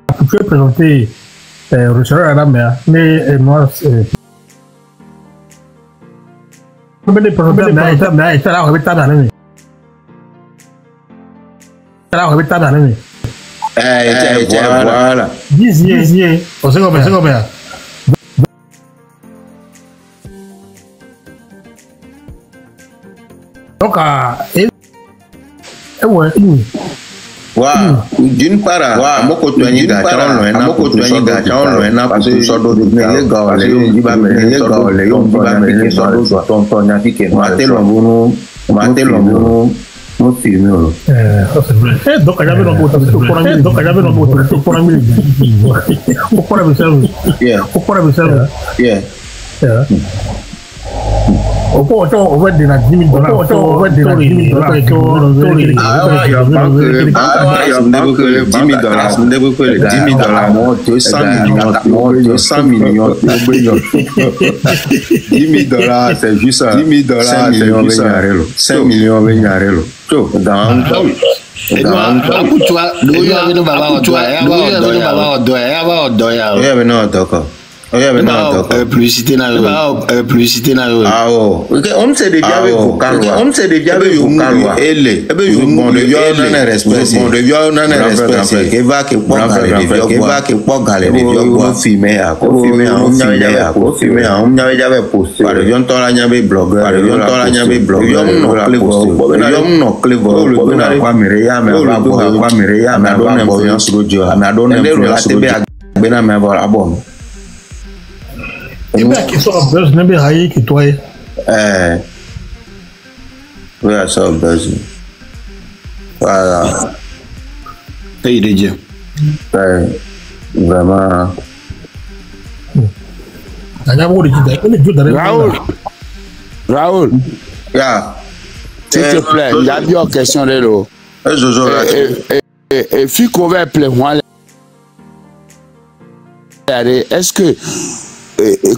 Tu peux présenter Rochelle à la mer, mais moi, je vais présenter mais ça là, on va être dans l'année. Ça là, on va être dans l'année. Voilà. Dizier, on sait combien. Donc, ouais. D'une part, moko tuanyi gachon loena parce que sodo de le gawale yo diba me sodo tonton na fike matelo mbunu mo filme lo donc j'avais dans votre pour on va de la $10,000. On va de la $10,000. $10,000, c'est juste ça. $10,000, 5 millions de publicité na on se déjà et bien, qui sont en buzz, n'est pas qui toi. Oui, ça en buzz. Voilà. Pays de Dieu. Vraiment. Raoul. S'il te plaît, il y a une question de l'eau. Et puis qu'on va appeler moi. Est-ce que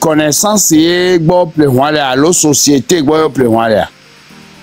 connaissance est bon pour la société bon pour moi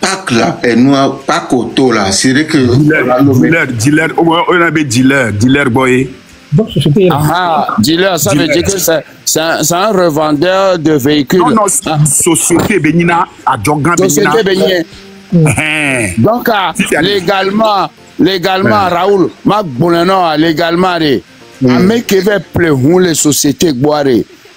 pas là et nous pas coto là c'est vrai que dealer on a des dealer boy dealer ça veut dire que c'est un revendeur de véhicules. Non société benina à Jogan benina donc légalement Raoul Mac Bonano légalement mais qui veut pleurer les sociétés boire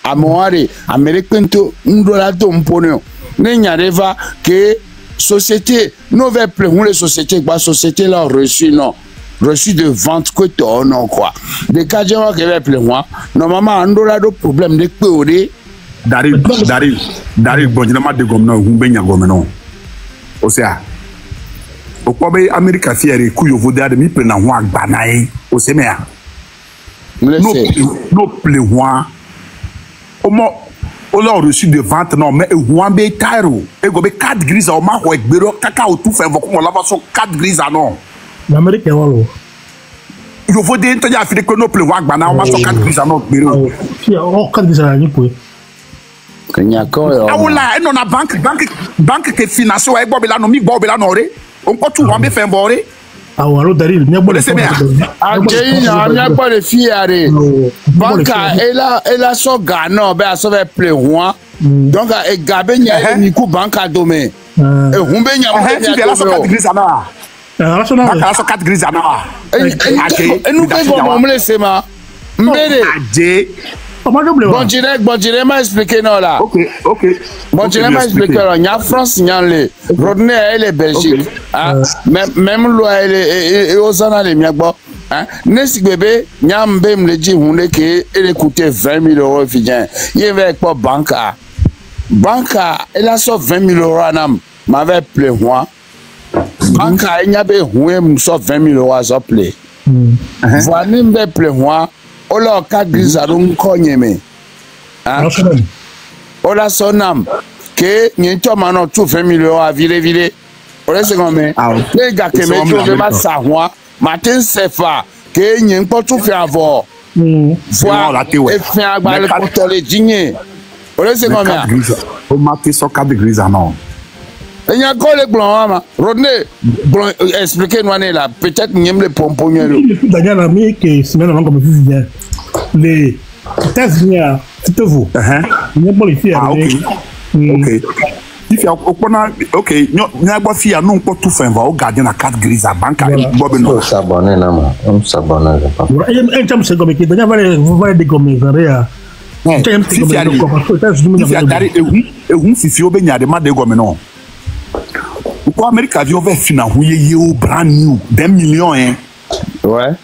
à Moare, Américain to ndola to mponyo. N'yareva que société nouvelle pleurer les sociétés quoi société là reçu non reçu de vente que to non quoi. Des cas gens qui veut pleurer normalement ndola do problème de peore. Daril bonjina de gomna humbe nya gomno. Osea. Okwabe America fiere ku yo voda de mi pe na ho agba na e. Osemea. No pleurer on a reçu de vente non mais Wambe Cairo et gobe 4 grises au ma ho gbero kaka o tout fait comme la façon 4 grises non l'Amérique walo yo faut de to ja fi que no pleurer agba na o ma so 4 grises non gbero si o 4 grises ni po kenya ko awula e no na banque que finance o e gbo be la no mi gbo be la no re on ko tu Wambe fait mbore awaro Daril ni agbo pas de fiare banca et la so gana be aso be play one donc e gabe nya ni ku banca dome e humbe nya ti la so 4 grises na la so 4 grises na e nous pe go mo laisser ma mbere bon dire m'a expliqué non là OK bon dire m'a expliqué là nya France nya le Rodney elle est Belgique même loi elle aux annales mi agbo nesi bébé nya mbem le ji hunde ke elle coûtait 20 000 € fidien il va pas banca elle a so 20 000 € anam m'avait play moi banca il n'y avait huem so 20 000 € so play voilà m'avait play moi ola 4 grises à konyeme ola sonam que nyento mano tout 20 000 € à vile ola second les gars que me trouve ma savoir matin sefa que nyenpo tout fait avoir voilà et fait agba pour les dignes ola second o ma te so 4 grises non Il y a encore les blancs, Rodney, expliquez-nous là, peut-être qu'il y a les pompons. D'ailleurs, l'ami qui se met comme vient, les États-Unis, c'est vous. Il n'y a pas les filles. Ok. Il fait ok, n'a pas fait non pas tout fin va au gardien la carte grise à banque Bob no s'abonner là on s'abonne pas. Un cham c'est comme qui d'ailleurs va dégommer ça. Fifi au benya de ma dégommer non. Pour Amérique avion vers final au brand new 10 millions hein. Ouais.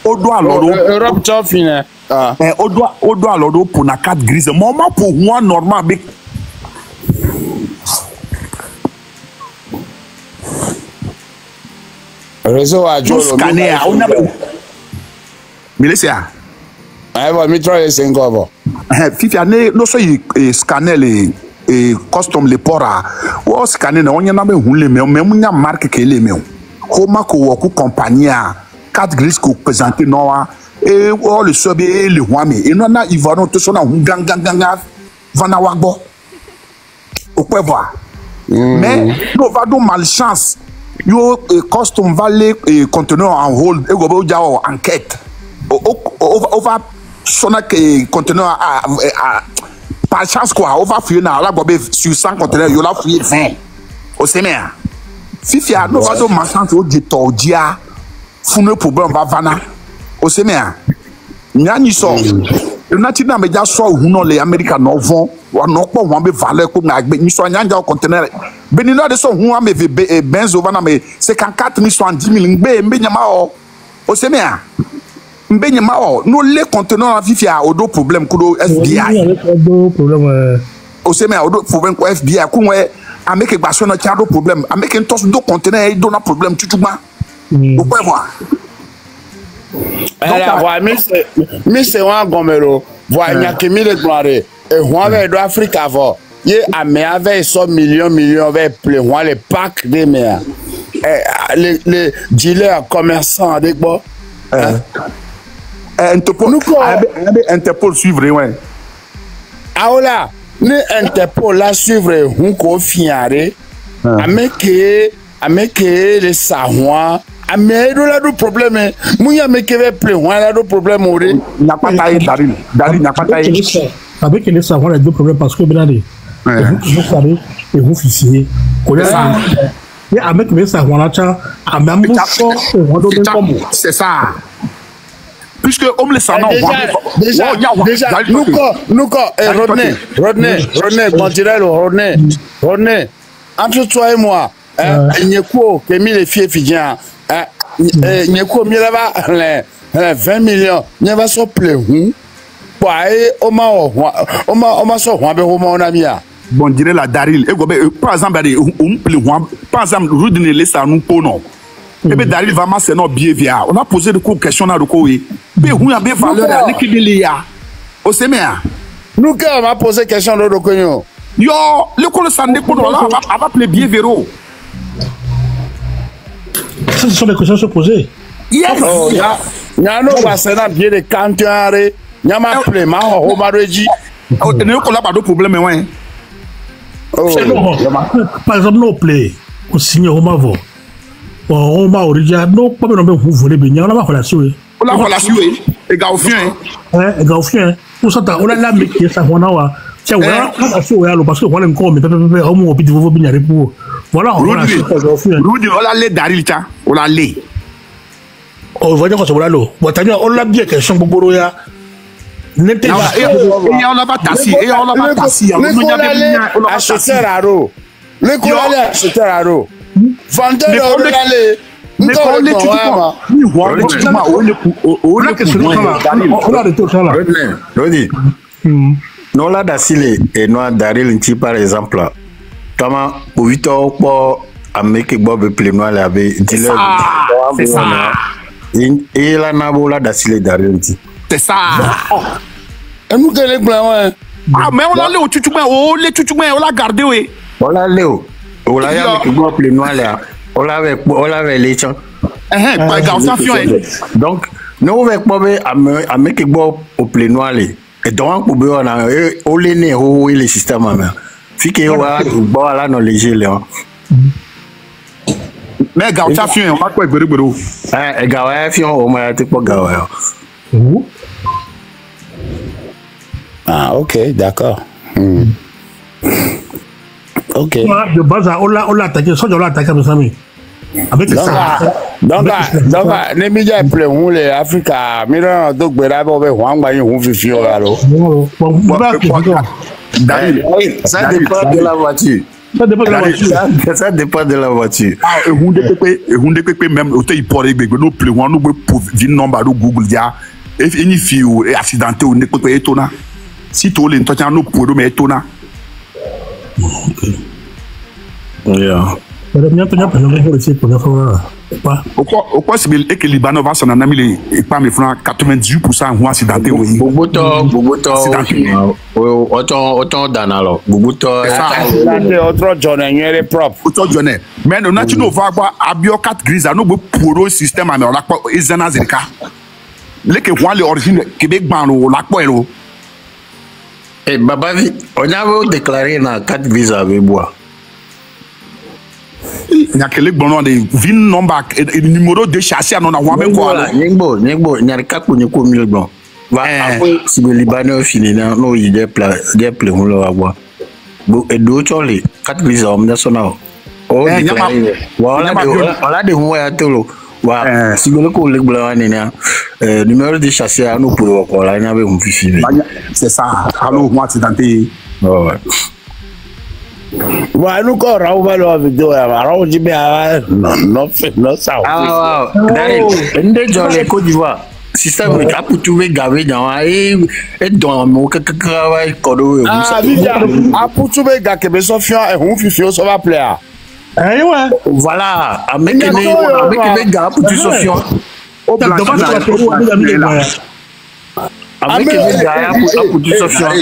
Au doigt l'oro Europe top final. Ah. Au doigt l'oro pour la carte grise. Moment pour moi normal avec réseau à Joe scanner on a mais laissez à va me trouver 5 avant Fifi année no so scanner les custom les pora o scanner na on y na be hunle me munya marque que les me homa ko wo ku compagnie a carte grise ko présenter no et o le sobe le huami et non na ivano to so na ganga vana wagbo au peut voir mais no va do malchance yo custom valet conteneur en hold et go ja enquête on va sona que conteneur par chance quoi on va fouiller na la go sur 100 conteneurs yo la fouiller 20 au semer fifi a no va do malchance o de tordia funu problème va vana au semer nyani so United na meja so hu no le America no von wa no po wan be valeur ko na gbe ni so nyanja conteneur beni no de so hu am be benzo va na me 54 000 70 000 mbe nyama o se me a mbe nyama o no le conteneur fifi a odo problème ko do FBI odo problème o se me a odo problème ko FBI ko we ameke gbaso no cha do problème ameke ntos do conteneur do na problème tutuma o po voir. Alors, voilà, Miss Ewan Gomero, voilà, il y a qui mille gloires. Et on avait d'Afrique avant. Il y a mais avec 100 millions avec plein, les packs de mer. Les dealers commerçants avec bon. Interpol suivre, ouais. Ah voilà, les Interpol la suivre, on confie avec les Sahouans. Mais il y a des problèmes. Moi, je me plus. Il y a des problèmes. Il n'y a pas de Daryl n'a pas de avec les savants, il y a deux problèmes parce que vous savez, et vous fichiez. Et avec les savants, c'est ça. Puisque on le sait, déjà, nous, Rodney, entre toi et moi, il y a quoi que les filles fidjiens. Il y a quoi, 20 millions, il y a so plein. Bon, dirait la Daryl. Par exemple, par exemple, vous donnez les ça nous pour non. Et bien, Daryl va masser nos billets via. On a posé de quoi question à quoi. Mais où y a bien valeur à l'équipe de l'IA. Au séminaire. Nous, quand on a posé question de quoi. Yo, le coup de Sandé pour nous là, on va appeler bien véro. Ce sont des questions à se poser. Yes! Il y a un autre bien de cantiare. Il y a un appelé, ma homareji. Il n'y a pas de problème, ouais. Par exemple, nous play, on signe au Mavo. On m'a origine, non, pas de vous voulez bien, on a la suer. On a la suer, et gaufien. Et gaufien. On a la métier, ça, on a. Tiens, voilà, parce que voilà encore, mais on m'a dit vous venir pour. Voilà, on a Rudy, on a les Daryl, on a les. On va dire que c'est voilà l'eau. On l'a bien question pour Boroya. Et on a pas tassi, et on a pas tassi. On a acheté à l'eau. Le collier acheté à l'eau. Vendeur de l'aller. Non là d'assile et noir Daryl Nti par exemple comment pour 8 ans pour Amérique Bob Plenoir l'avait dit c'est ça et la nabola d'assile Daryl Nti c'est ça et nous que les blancs ah mais on a le tutume oh les tutume on l'a gardé oui on l'a léo on l'a avec Bob Plenoir là on l'avait les champs pas garçon fion donc nous avec Bob Amérique Bob au Plenoir et donc pour on a les systèmes même fi que wa voilà non léger là Mais gars, tu as fait un quoi gbero. Eh, gars, fi on ma te pas gars. Ah, OK, d'accord. OK. De base, on l'a attaqué, ça, on l'a attaqué, mes amis. Avec ça. Donc, les médias plein où les Africains, mais donc bera bo be hwang ba yin fifi o alo. Ça dépend de la voiture. Ça dépend de la voiture. Ah, et hunde pepe même au te ipore gbegbe no play one no be vin number do Google dia. If any few accidenté ou ne pepe etona. Si to le ntocha no podo me etona. Yeah. Pourquoi c'est que Liban va s'en amener et pas mes francs 98% ont accidenté. Boboto. Autant danalo. Boboto. Autre journée propre. Autre journée. Mais nous n'avons pas abio 4 grises à nous pour système à la quoi ezana zeka. Les que voient l'origine Québec ban la quoi elo. Eh Babavi, on a déclaré dans 4 grises avec bois. Il y a quelques bons de VIN number et numéro de châssis à non avoir même quoi. Nyengbo, il y a quatre pour nous comme bon. Va après si le Libanais fini là, non il des plans on va voir. Bon et d'autres les 4 grises hommes national. Oh, voilà des mois à tolo. Wa si le ko le blanc nena numéro de châssis à nous pour quoi là il y avait un fifi. C'est ça. Allô, moi accidenté. Ouais. Wa nous ko ra over la vidéo ya ra o jibe no ça. Ah Daryl, ende jole Côte d'Ivoire. Système de cap pour trouver gavé dans et dans mo kakaka kodo. Ah Vivian, a pour trouver gars que besoin fiant et on fifi ça va plaire. Eh ouais. Voilà, avec les gars pour tout Sofian. Au blanc. Avec les gars pour tout Sofian.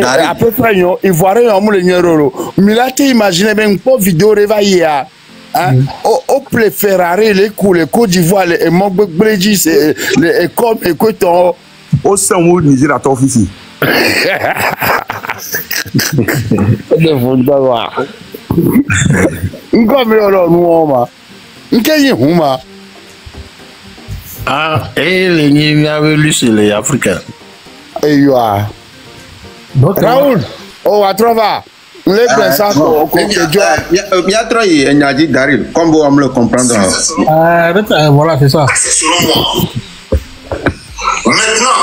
À peu près, ils voient rien en moule nyerolo. Mais là, tu imagines même pas vidéo réveillée. Au plus Ferrari, les coups, les Côte d'Ivoire, les Mogbegbrejis, les Comme et Coton. Au sein où Niger a ton officier. Ne faut pas voir. Comme ah, et les Nigériens, c'est les Africains. Et you are. Raoul, oh, à travers. Les personnes il y a trop il a dit Daryl, comme vous me le comprendre. Voilà, c'est ça. C'est selon moi. Maintenant,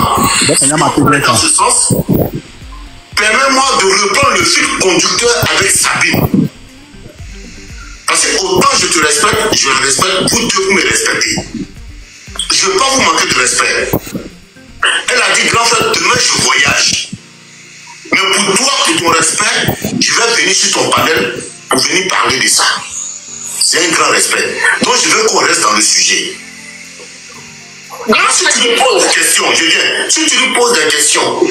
dans ce sens, permets-moi de reprendre le fil conducteur avec Sabine. Parce que autant je te respecte, je le respecte, vous deux vous me respectez. Je ne veux pas vous manquer de respect. Elle a dit, grand frère, demain je voyage. Mais pour toi, pour ton respect, je vais venir sur ton panel pour venir parler de ça. C'est un grand respect. Donc je veux qu'on reste dans le sujet. Si tu lui poses des questions, je viens. Si tu lui poses des questions,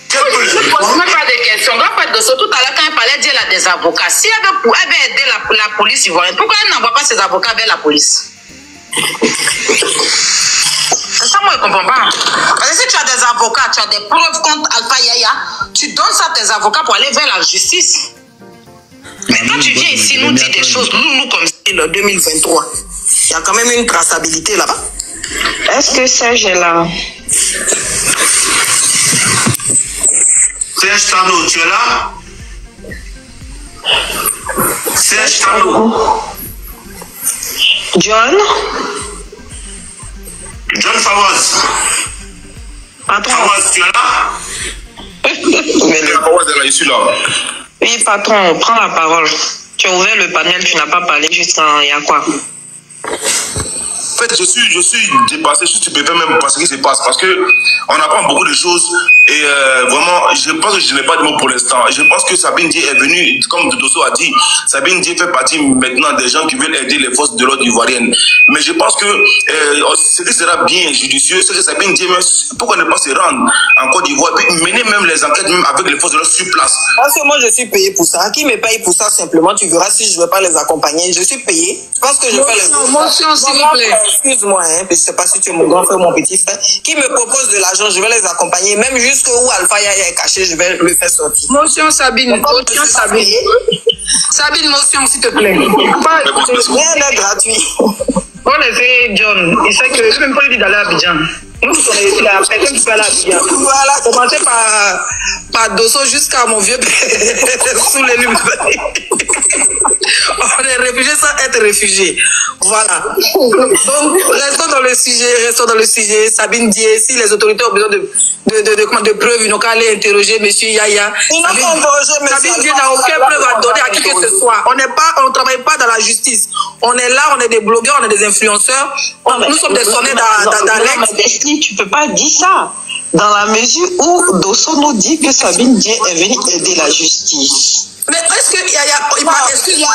quelles peuvent les répondre? Je ne pose même pas de questions. Tout à l'heure, quand elle parlait, elle a des avocats. Si elle veut aider la police ivoirienne, pourquoi elle n'envoie pas ses avocats vers la police? Ça, moi, je ne comprends pas. Parce que si tu as des avocats, tu as des preuves contre Alpha Yaya, tu donnes ça à tes avocats pour aller vers la justice. Mais quand tu viens ici nous dire des choses, nous comme c'est le 2023, il y a quand même une traçabilité là-bas. Est-ce que Serge est là? Serge Tano, tu es là? Serge Tano. John? John Fawaz. Patron. Fawaz, tu es là? Fawaz est là, je suis là. Oui, patron, prends la parole. Tu as ouvert le panel, tu n'as pas parlé jusqu'à il y a quoi? En fait, je suis dépassé, je suis stupéfait même par ce qui se passe parce que on apprend beaucoup de choses et vraiment, je pense que je n'ai pas de mots pour l'instant. Je pense que Sabine Dié est venue, comme Dosso a dit, Sabine Dié fait partie maintenant des gens qui veulent aider les forces de l'ordre ivoiriennes. Mais je pense que ce qui sera bien judicieux, c'est que Sabine Dié, pourquoi ne pas se rendre en Côte d'Ivoire et puis mener même les enquêtes même avec les forces de l'ordre sur place. Parce que moi, je suis payé pour ça. Qui me paye pour ça simplement? Tu verras si je ne veux pas les accompagner. Je suis payé. Je pense que je fais les... Motion, s'il vous plaît. excuse-moi, hein, je ne sais pas si tu es mon grand frère ou mon petit frère, qui me propose de l'argent, je vais les accompagner, même jusqu'où Alpha Yaya est caché, je vais le faire sortir. Motion Sabine, motion Sabine. Sabine, motion s'il te plaît. Rien n'est gratuit. On a fait John, il sait que je ne peux même pas lui dire d'aller à Abidjan. Nous, on est la personne qui va aller à Abidjan. Voilà, commencer par Dosso jusqu'à mon vieux père, sous les lumières. On est réfugiés sans être réfugiés. Voilà. Donc, restons dans le sujet. Sabine Dié, si les autorités ont besoin de preuves, ils n'ont qu'à aller interroger M. Yaya. Sabine Dié n'a aucune preuve à donner à qui que ce soit. On ne travaille pas dans la justice. On est là, on est des blogueurs, on est des influenceurs. Nous sommes des sonnets d'alerte. Tu peux pas dire ça. Dans la mesure où Dosso nous dit que Sabine Dié est venue aider la justice. Mais est-ce que excuse-moi,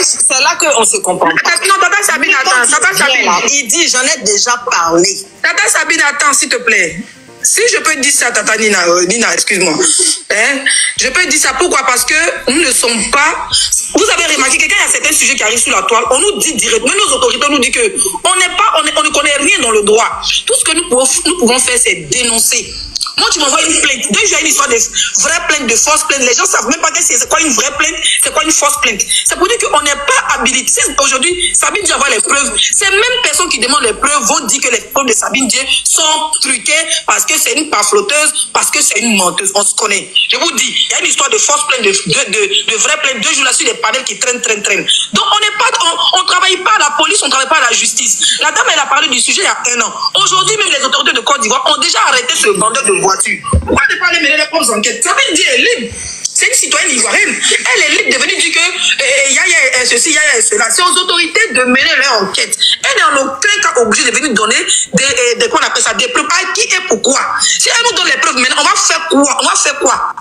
c'est là qu'on se comprend. Non, Tata Sabine, attends. Tata Sabine, il dit, j'en ai déjà parlé. Tata Sabine, attends, s'il te plaît. Si je peux dire ça, Tata Nina, excuse-moi. Hein? Je peux dire ça, pourquoi? Parce que nous ne sommes pas... Vous avez remarqué que quand il y a certains sujets qui arrivent sur la toile, on nous dit directement, nos autorités nous disent que on ne connaît rien dans le droit. Tout ce que nous pouvons faire, c'est dénoncer. Moi, tu m'envoies une plainte. Dès que j'ai une histoire de vraie plainte, de fausse plainte, les gens ne savent même pas c'est quoi une vraie plainte, c'est quoi une fausse plainte. C'est pour dire qu'on n'est pas habilité. Aujourd'hui, Sabine Dié envoie les preuves. Ces mêmes personnes qui demandent les preuves vont dire que les preuves de Sabine Dié sont truquées parce que c'est une pamphloteuse, parce que c'est une menteuse. On se connaît. Je vous dis, il y a une histoire de fausse plainte, de vraie plainte. 2 jours là sur des panels qui traînent. Donc, on ne travaille pas à la police, on ne travaille pas à la justice. La dame, elle a parlé du sujet il y a 1 an. Aujourd'hui, même les autorités de Côte d'Ivoire ont déjà arrêté ce vendeur de voiture. Pourquoi ne pas aller mener les propres enquêtes? Sabine Dié est libre. C'est une citoyenne ivoirienne. Elle est libre de venir dire que Yaya est ceci, Yaya est cela. C'est aux autorités de mener leur enquête. Elle n'est en aucun cas obligée de venir donner des qu'on appelle ça, des preuves. À qui et pourquoi? Si elle nous donne les preuves maintenant, on va faire quoi?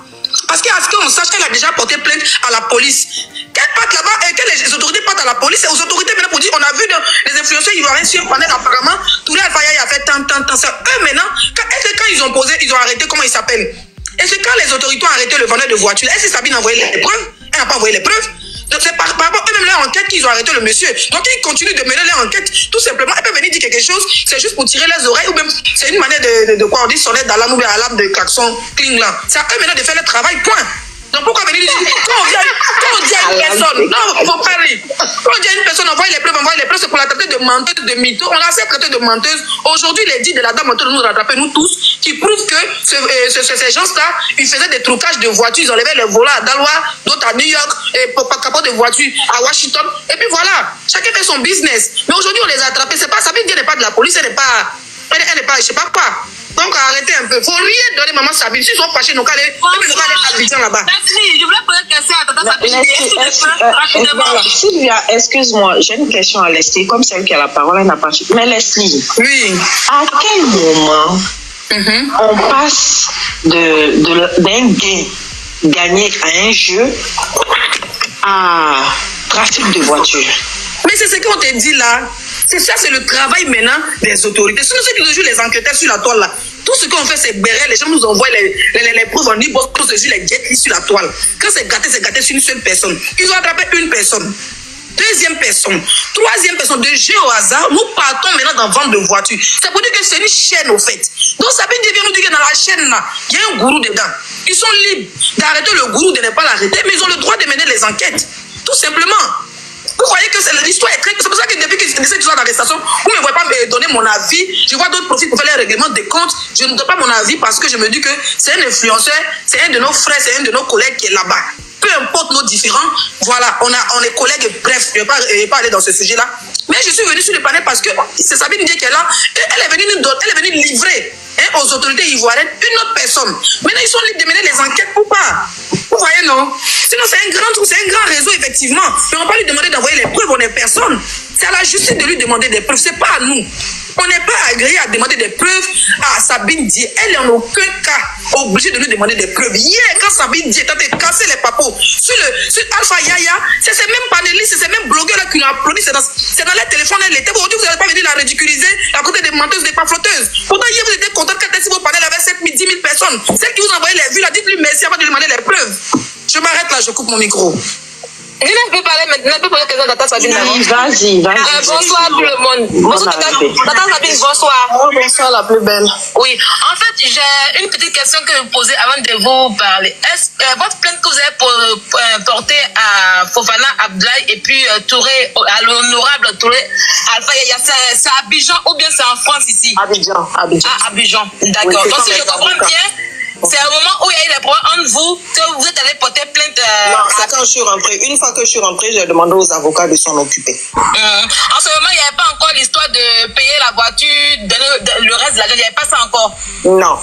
Parce qu'à ce qu'on sache qu'elle a déjà porté plainte à la police. Qu'elle parte là-bas et que les autorités partent à la police, c'est aux autorités maintenant pour dire on a vu les influenceurs ivoiriens sur un panel apparemment, tous les Alpha Yaya a fait tant. C'est eux maintenant, quand ils ont arrêté, comment ils s'appellent? Et c'est quand les autorités ont arrêté le vendeur de voiture, est-ce que Sabine a envoyé les preuves? Elle n'a pas envoyé les preuves. Donc c'est par rapport à eux-mêmes leur enquête qu'ils ont arrêté le monsieur. Donc ils continuent de mener leur enquête. Tout simplement, elle peut venir dire quelque chose, c'est juste pour tirer les oreilles ou même c'est une manière de quoi on dit sonnette d'alarme ou bien alarme de klaxon, cling là. C'est à eux maintenant de faire le travail, point. Donc pourquoi venir dire, quand on dit à une personne, non, faut pas rire. Quand on dit à une personne, envoie les preuves, c'est pour la traiter de menteuse, de mytho. On l'a fait traiter de menteuse. Aujourd'hui, les dits de la dame menteuse nous rattraper, nous tous, qui prouvent que ces gens-là, ils faisaient des trucages de voitures, ils enlevaient les volants à Dallas, d'autres à New York, et pour pas capot de voitures à Washington. Et puis voilà, chacun fait son business. Mais aujourd'hui, on les a attrapés. C'est pas, Sabine Dié n'est pas de la police, elle n'est pas, je sais pas quoi. Donc arrêtez un peu. Faut rien donner maman Sabine. S'ils sont fâchés, nous allons aller Abidjan là-bas. Merci. Je voulais poser une question à Tata Sabine. Sylvia, excuse-moi, j'ai une question à Leslie. Comme celle qui a la parole, elle n'a pas. Mais Leslie. Oui. À quel moment on passe d'un gain gagné à un jeu à trafic de voitures? Mais c'est ce qu'on te dit là. C'est ça, c'est le travail maintenant des autorités. Ce sont ceux qui jouent les enquêteurs sur la toile là. Tout ce qu'on fait, c'est bérer. Les gens nous envoient les preuves. On dit, bon, on se joue les guettes sur la toile. Quand c'est gâté sur une seule personne. Ils ont attrapé une personne. Deuxième personne. Troisième personne. De jeu au hasard, nous partons maintenant dans vente de voitures. C'est pour dire que c'est une chaîne au fait. Donc Sabine Dié vient nous dire que dans la chaîne là, il y a un gourou dedans. Ils sont libres d'arrêter le gourou, de ne pas l'arrêter, mais ils ont le droit de mener les enquêtes. Tout simplement. Vous voyez que l'histoire est très... C'est pour ça que depuis que cette histoire d'arrestation, vous ne me voyez pas me donner mon avis. Je vois d'autres profils pour faire les règlements des comptes. Je ne donne pas mon avis parce que je me dis que c'est un influenceur, c'est un de nos frères, c'est un de nos collègues qui est là-bas. Peu importe nos différents, voilà, on est collègues, bref, je ne vais pas aller dans ce sujet-là. Mais je suis venue sur le panel parce que c'est Sabine Dié qui est là. Et elle est venue livrer aux autorités ivoiriennes une autre personne. Maintenant, ils sont libres de mener les enquêtes ou pas. Vous voyez, non? Sinon, c'est un grand réseau, effectivement. Mais on ne va pas lui demander d'envoyer les preuves, on n'est personne. C'est à la justice de lui demander des preuves, c'est pas à nous. On n'est pas agréé à demander des preuves à Sabine Dié. Elle n'est en aucun cas obligée de nous demander des preuves. Hier, quand Sabine Dié était cassé les papos sur Alpha Yaya, c'est ces mêmes panélistes, c'est ces mêmes blogueurs-là qui l'ont applaudi. C'est dans les téléphones, elle était. Aujourd'hui, vous n'allez pas venir la ridiculiser à côté des menteuses, des pamphlotteuses. Pourtant, hier, vous étiez content qu'elle était sur vos panels avec 7 000, 10 000 personnes. Celle qui vous envoyait les vues, là, dites-lui merci avant de lui demander les preuves. Je m'arrête là, je coupe mon micro. Je ne peux parler maintenant, je peux poser question à Tata Sabine d'abord. Vas-y. Bonsoir tout le monde. Bonsoir Tata Sabine, bonsoir. Bonsoir la plus belle. Oui, en fait, j'ai une petite question que vous posez avant de vous parler. Est-ce votre plainte que vous avez portée à Fofana Abdoulaye et puis Touré, à l'honorable Touré Alpha Yaya, c'est à Abidjan ou bien c'est en France ici? Abidjan. Ah, Abidjan, d'accord. Donc si je comprends bien, c'est au moment où il y a eu les problèmes entre vous que vous êtes allé porter plainte. Non, c'est quand je suis rentrée. Une fois que je suis rentrée, j'ai demandé aux avocats de s'en occuper. En ce moment, il n'y avait pas encore l'histoire de payer la voiture, donner le reste de l'argent. Il n'y avait pas ça encore. Non.